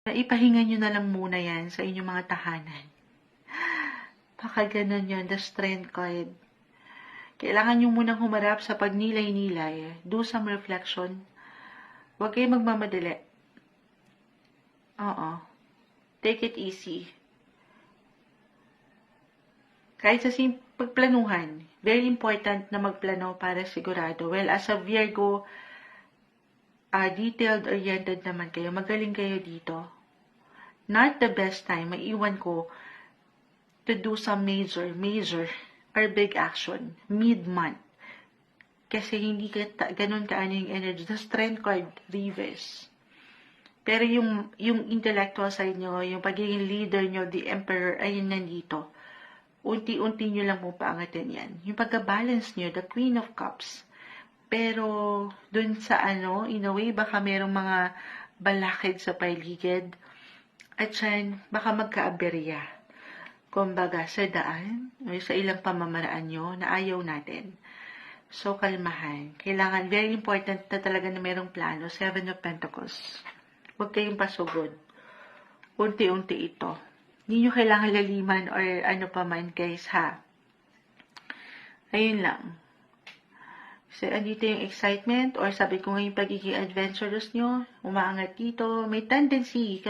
Ipahinga nyo na lang muna yan sa inyong mga tahanan. Baka ganun yun, the strength card. Kailangan nyo munang humarap sa pagnilay-nilay. Do some reflection. Huwag kayong magmamadali. Oo. Take it easy. Kahit sa pagplanuhan, very important na magplano para sigurado. Well, as a Virgo, detailed-oriented naman kayo. Magaling kayo dito. Not the best time, maiwan ko, to do some major or big action mid-month. Kasi hindi ka ganun kaano yung energy. The strength card, reverse. Pero yung intellectual side nyo, yung pagiging leader nyo, the emperor, ayun nandito. Unti-unti nyo lang mo paangatin yan. Yung pagka-balance nyo, the Queen of Cups. Pero, dun sa in a way, baka merong mga balakid sa paligid. At yan, baka magka-aberya. Kumbaga, sa daan, o sa ilang pamamaraan nyo na ayaw natin. So, kalmahan. Kailangan, very important na talaga na merong plano. 7 of Pentacles. Huwag kayong pasugod. Unti-unti ito. Hindi nyo kailangan laliman or ano pa man, guys, ha? Ayun lang. So, andito yung excitement or sabi ko nga yung pagiging adventurous nyo, umaangat dito. May tendency